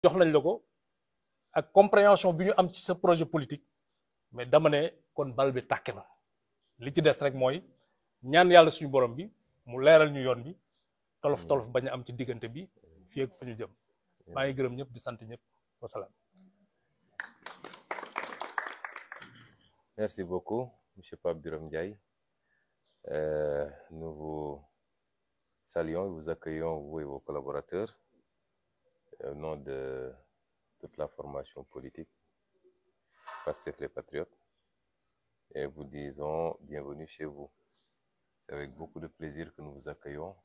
jox nañ la ko ak compréhension bi ñu am ci sa projet politique mais dama ne kon bal bi tàkk na li ci des rek mooy ñaan yàlla suñu borom bi mu leeral ñu yoon bi tolof tolof bañ a am ci diggante bi fii ak fa ñu jëm maa ngi gërëm ñëpp di sant ñëpp wasalaam. Merci beaucoup, M. Pape Birame Ndiaye. Nous vous saluons et vous accueillons, vous et vos collaborateurs, au nom de toute la formation politique, Pastef les Patriotes, et vous disons bienvenue chez vous. C'est avec beaucoup de plaisir que nous vous accueillons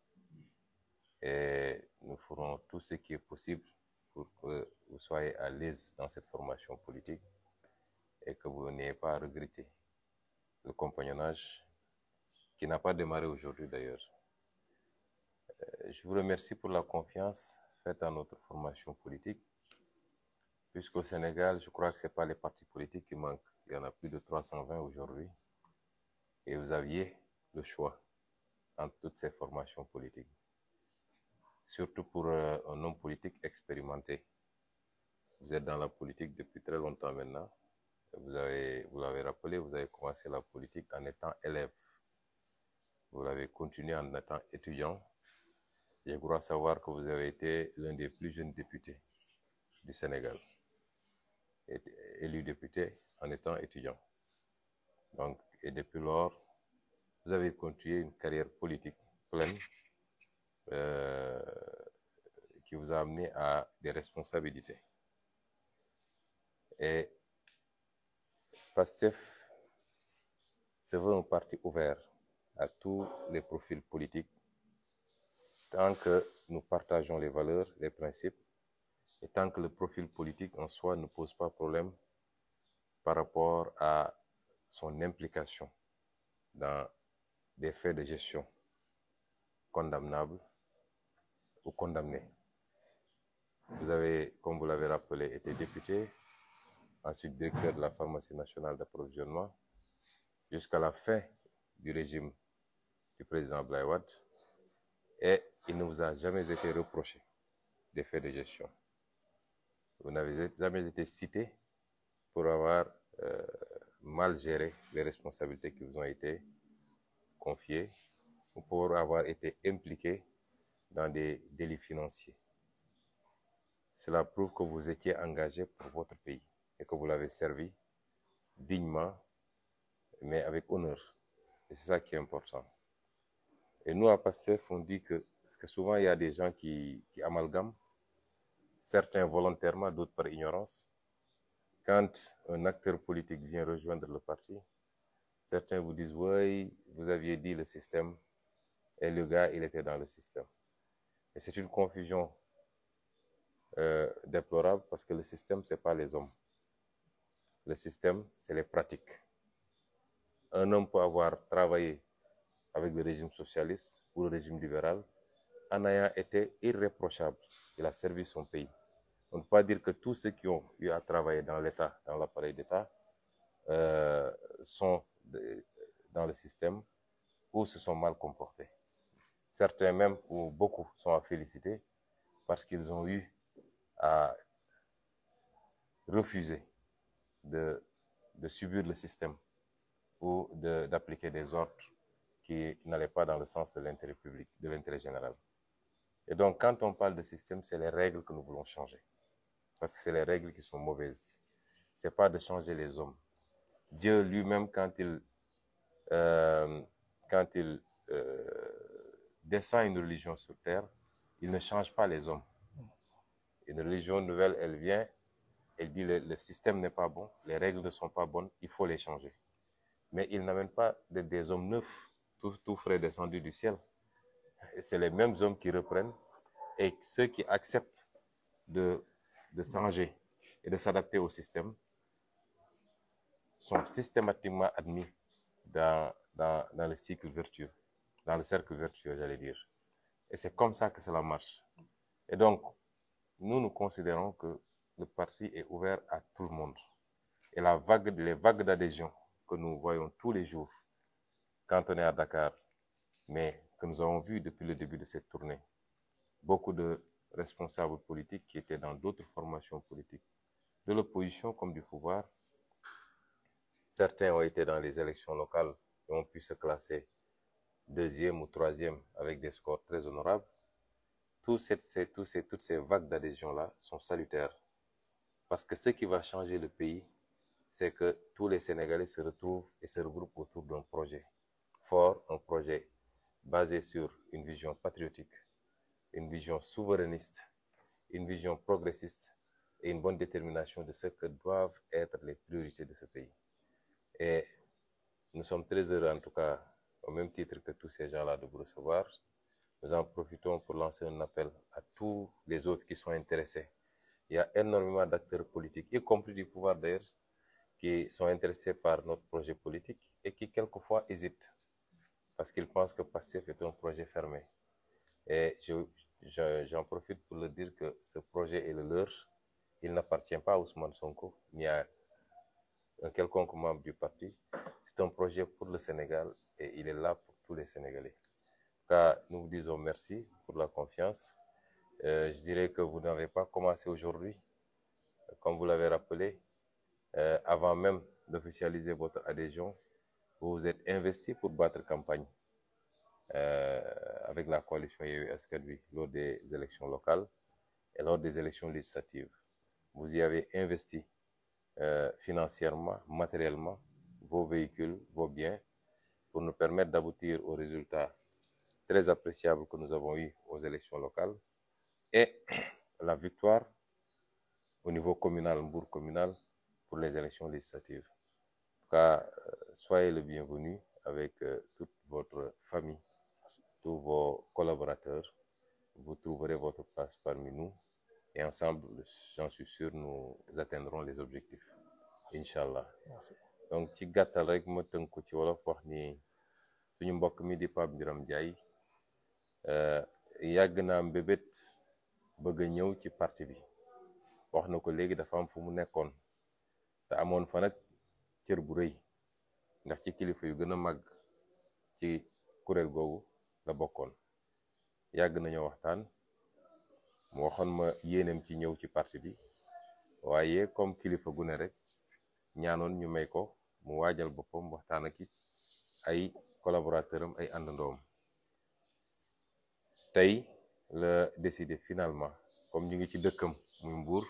et nous ferons tout ce qui est possible pour que vous soyez à l'aise dans cette formation politique et que vous n'ayez pas à regretter le compagnonnage qui n'a pas démarré aujourd'hui d'ailleurs. Je vous remercie pour la confiance faite à notre formation politique, puisqu'au Sénégal, je crois que ce n'est pas les partis politiques qui manquent. Il y en a plus de 320 aujourd'hui. Et vous aviez le choix entre toutes ces formations politiques. Surtout pour un homme politique expérimenté. Vous êtes dans la politique depuis très longtemps maintenant. Vous l'avez rappelé, vous avez commencé la politique en étant élève. Vous l'avez continué en étant étudiant. Je crois savoir que vous avez été l'un des plus jeunes députés du Sénégal. Élu député en étant étudiant. Donc, et depuis lors, vous avez continué une carrière politique pleine qui vous a amené à des responsabilités. Et Pastef se veut un parti ouvert à tous les profils politiques tant que nous partageons les valeurs, les principes, et tant que le profil politique en soi ne pose pas problème par rapport à son implication dans des faits de gestion condamnables ou condamnés. Vous avez, comme vous l'avez rappelé, été député, ensuite directeur de la pharmacie nationale d'approvisionnement, jusqu'à la fin du régime du président Abdoulaye Wade, et il ne vous a jamais été reproché des faits de gestion. Vous n'avez jamais été cité pour avoir mal géré les responsabilités qui vous ont été confiées ou pour avoir été impliqué dans des délits financiers. Cela prouve que vous étiez engagé pour votre pays et que vous l'avez servi dignement, mais avec honneur. Et c'est ça qui est important. Et nous, à Pastef, on dit que, parce que souvent, il y a des gens qui amalgament, certains volontairement, d'autres par ignorance. Quand un acteur politique vient rejoindre le parti, certains vous disent, oui, vous aviez dit le système, et le gars, il était dans le système. Et c'est une confusion déplorable parce que le système, ce n'est pas les hommes. Le système, c'est les pratiques. Un homme peut avoir travaillé avec le régime socialiste ou le régime libéral en ayant été irréprochable. Il a servi son pays. On ne peut pas dire que tous ceux qui ont eu à travailler dans l'État, dans l'appareil d'État, sont dans le système ou se sont mal comportés. Certains même, ou beaucoup, sont à féliciter parce qu'ils ont eu à refuser de subir le système ou d'appliquer des ordres qui n'allaient pas dans le sens de l'intérêt public, de l'intérêt général. Et donc, quand on parle de système, c'est les règles que nous voulons changer. Parce que c'est les règles qui sont mauvaises. Ce n'est pas de changer les hommes. Dieu lui-même, quand il descend une religion sur terre, il ne change pas les hommes. Une religion nouvelle, elle vient, elle dit le système n'est pas bon, les règles ne sont pas bonnes, il faut les changer. Mais il n'amène pas des hommes neufs, tout frais descendus du ciel. C'est les mêmes hommes qui reprennent et ceux qui acceptent de changer et de s'adapter au système sont systématiquement admis dans le cycle vertueux, dans le cercle vertueux, j'allais dire. Et c'est comme ça que cela marche. Et donc, nous considérons que le parti est ouvert à tout le monde. Et les vagues d'adhésion que nous voyons tous les jours quand on est à Dakar, mais que nous avons vu depuis le début de cette tournée, beaucoup de responsables politiques qui étaient dans d'autres formations politiques, de l'opposition comme du pouvoir. Certains ont été dans les élections locales et ont pu se classer deuxième ou troisième avec des scores très honorables. Toutes ces vagues d'adhésion-là sont salutaires. Parce que ce qui va changer le pays, c'est que tous les Sénégalais se retrouvent et se regroupent autour d'un projet fort, un projet basé sur une vision patriotique, une vision souverainiste, une vision progressiste et une bonne détermination de ce que doivent être les priorités de ce pays. Et nous sommes très heureux, en tout cas, au même titre que tous ces gens-là, de vous recevoir. Nous en profitons pour lancer un appel à tous les autres qui sont intéressés. Il y a énormément d'acteurs politiques, y compris du pouvoir d'ailleurs, qui sont intéressés par notre projet politique et qui quelquefois hésitent parce qu'ils pensent que PASTEF est un projet fermé. Et j'en profite pour leur dire que ce projet est le leur. Il n'appartient pas à Ousmane Sonko ni à un quelconque membre du parti. C'est un projet pour le Sénégal et il est là pour tous les Sénégalais. Car nous vous disons merci pour la confiance. Je dirais que vous n'avez pas commencé aujourd'hui, comme vous l'avez rappelé. Avant même d'officialiser votre adhésion, vous vous êtes investi pour battre campagne avec la coalition Yewwi Askan Wi lors des élections locales et lors des élections législatives. Vous y avez investi financièrement, matériellement, vos véhicules, vos biens, pour nous permettre d'aboutir aux résultats très appréciables que nous avons eus aux élections locales et la victoire au niveau communal, Mbour communal, pour les élections législatives. En tout cas, soyez le bienvenu avec toute votre famille, tous vos collaborateurs. Vous trouverez votre place parmi nous et ensemble, j'en suis sûr, nous atteindrons les objectifs. Inch'Allah. Donc ci gàttal rek ma tënk ko ci wolof wax ni suñu mbokk mi di Pape Birame Ndiaye yàgg naa mbébét bëgg a ñëw ci parti bi. wax na ko léegi dafa am fu mu nekkoon te amoon fa nag cër bu rëy ndax ci kilifa yu gën a màgg ci kuréel googu la bokkoon. yàgg nañoo waxtaan mu waxoon ma yéeneem ci ñëw ci parti bi waaye comme kilifa gu ne rek ñaanoon ñu may ko mu waajal boppam waxtaan ak ay collaborateur am ay àndandoom. tey la décidé finalement comme ñu ngi ci dëkkam muy Mbour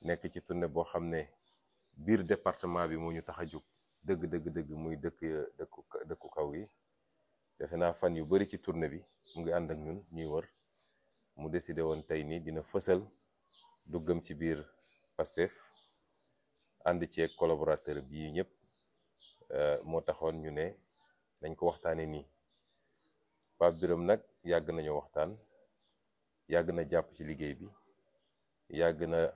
nekk ci tournée boo xam ne biir département bi moo ñu tax a jóg dëgg muy dëkku kaw yi. defe naa fan yu bari ci tournée bi mu ngi ànd ak ñun ñuy wër mu décidé woon tey nii dina fësal duggam ci biir PASTEF ànd ci ak collaborateur bi ñëpp moo taxoon ñu ne dañ ko waxtaane nii. Pape Birame nag yàgg nañoo waxtaan, yàgg na jàpp ci liggéey bi, yàgg na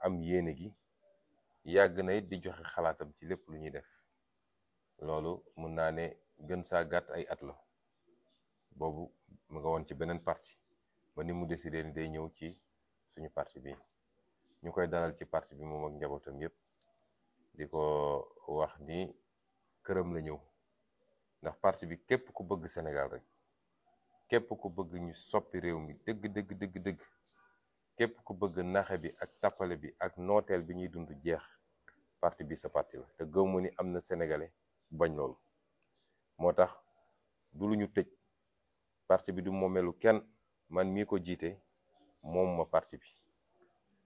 am yéene gi, yàgg na it di joxe xalaatam ci lépp lu ñuy def. loolu mun naa ne gën saa gàtt ay at la boobu mu nga woon ci beneen parti ba ni mu décidé ni day ñëw ci suñu parti bi. ñu koy dalal ci parti bi moom ak njabootam yépp di ko wax ni këram la ñëw ndax parti bi képp ku bëgg Sénégal rek, képp ku bëgg ñu soppi réew mi dëgg képp ku bëgg naxe bi ak tappale bi ak nooteel bi ñuy dund jeex, parti bi sa parti la. te gëwmu ni am na sénégalais bañ loolu. moo tax du lu ñu tëj, parti bi du moomeelu kenn. man mii ko jiite moom ma parti bi,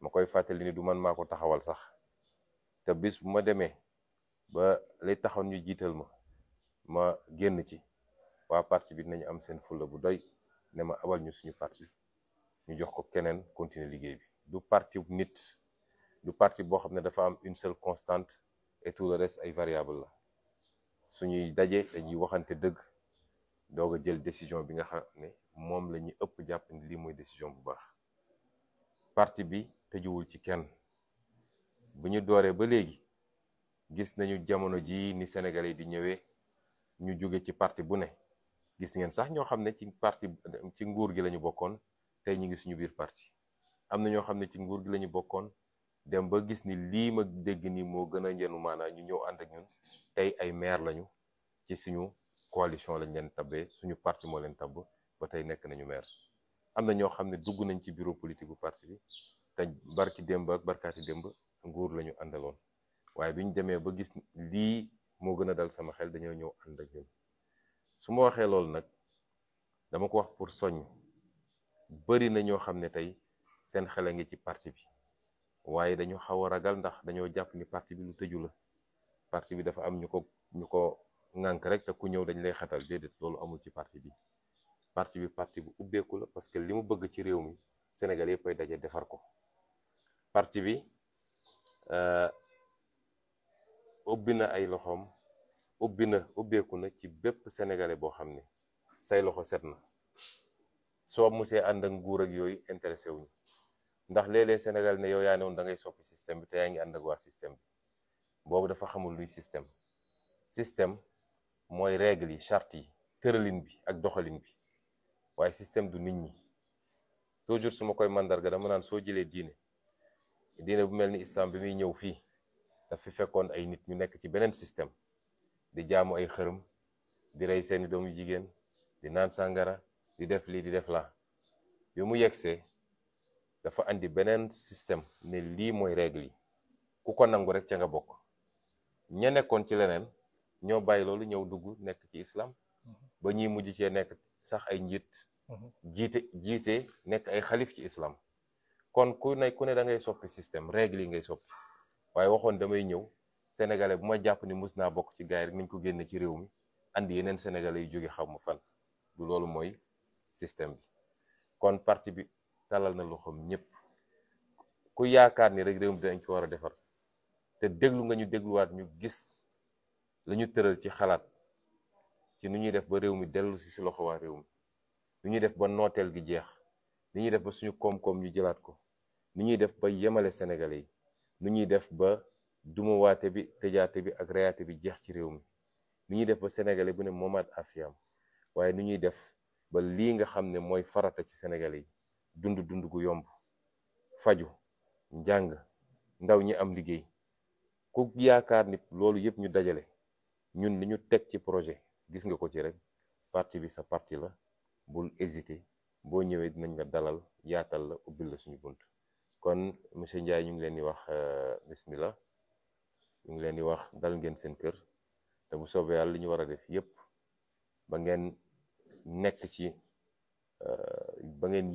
ma koy fàttali ni du man maa ko taxawal sax. te bis bu ma demee ba lay taxaw ñu jiital ma génn ci, waa parti bi dinañu am seen fulla bu doy ne ma abal ñu suñu parti ñu jox ko keneen continuer liggéey bi. du parti nit, du parti boo xam ne dafa am une seule constante et tout le reste ay variable la. suñuy daje dañuy waxante dëgg doog a jël décision bi nga xam ne moom la ñuy ëpp jàpp ni lii mooy décision bu baax. parti bi tëjuwul ci kenn. bu ñu dooree ba léegi gis nañu jamono ji ni Sénégalais di ñëwee, ñu jóge ci parti bu ne. gis ngeen sax ñoo xam ne ci nguur gi lañu bokkoon, tey ñu ngi suñu biir parti. am na ñoo xam ne ci nguur gi lañu bokkoon dem ba gis ni lii ma dégg ni moo gën a njënu maanaa ñu ñëw ànd ak ñun. tey ay maire lañu ci suñu coalition lañ leen tabbee, suñu parti moo leen tabb ba tey nekk nañu maire. am na ñoo xam ne dugg nañ ci bureau politique bu parti bi te barki démb ak barkaati démb nguur la ñu àndaloon waaye bi ñu demee ba gis lii moo gën a dal sama xel dañoo ñëw ànd ak ñun. su ma waxee loolu nag dama ko wax pour soññ bari na ñoo xam ne tey seen xel a ngi ci parti bi waaye dañu xaw a ragal ndax dañoo jàpp ni parti bi lu tëju la parti bi dafa am ñu ko ŋànk rek te ku ñëw dañ lay xatal déedéet loolu amul ci parti bi. parti bu ubbeeku la parce que li mu bëgg ci réew mi Sénégal yëpp ay daje defar ko. parti bi ubbi na ay loxoom ubbeeku na ci bépp sénégalais boo xam ne say loxo set na soo musee ànd ak nguur ak yooyu intéressé wuñu ndax léeg-léeg Sénégal ne yow yaa ne woon da ngay soppi système bi te yaa ngi ànd ak waa système bi boobu dafa xamul luy système mooy règle yi charte yi tëralin bi ak doxalin bi waaye système du nit ñi. toujours su ma koy mandarga dama naan soo jëlee diine bu mel ni islam bi muy ñëw fii daf fi fekkoon ay nit ñu nekk ci beneen système di jaamu ay xërëm di rey seeni doomu jigéen di naan sàngara di def lii di def laa bi mu yegsee dafa andi beneen système ne lii mooy règle yi ku ko nangu rek ca nga bokk. ña nekkoon ci leneen ñoo bàyyi loolu ñëw dugg nekk ci islam ba ñuy mujj cee nekk sax ay njiit jiite nekk ay xalif ci islam. kon ku ne da ngay soppi système règle yi ngay soppi waaye waxoon damay ñëw sénégalais bu ma jàpp ni mus naa bokk ci gaay rek nañ ko génne ci réew mi andi yeneen sénégalais yu jóge xaw ma fan du loolu mooy système bi. kon parti bi talal na loxoom ñëpp ku yaakaar ni rek réew mi dañ ko war a defar te déglu nga ñu dégluwaat ñu gis la ñu tëral ci xalaat ci nu ñuy def ba réew mi dellu si loxo waa réew mi nu ñuy def ba nooteel gi jeex ni ñuy def ba suñu koom-koom ñu jëlaat ko ni ñuy def ba yemale sénégalais yi nu ñuy def ba dumuwaate bi tëjaate bi ak reyaate bi jeex ci réew mi ni ñuy def ba sénégalais bu ne moomaat afiyam waaye ni ñuy def ba lii nga xam ne mooy farata ci sénégalais yi dund gu yomb faju njàng ndaw ñi am liggéey ku yaakaar ni loolu yëpp ñu dajale ñun li ñu teg ci projet gis nga ko ci rek parti bi sa parti la bul hésiter boo ñëwee dinañ la dalal yaatal la ubbil la suñu bunt. kon monsieur Ndiaye ñu ngi leen di wax bismillah ñu ngi leen di wax dal ngeen seen kër te bu soobee yàlla li ñu war a def yépp ba ngeen nekk ci ba ngeen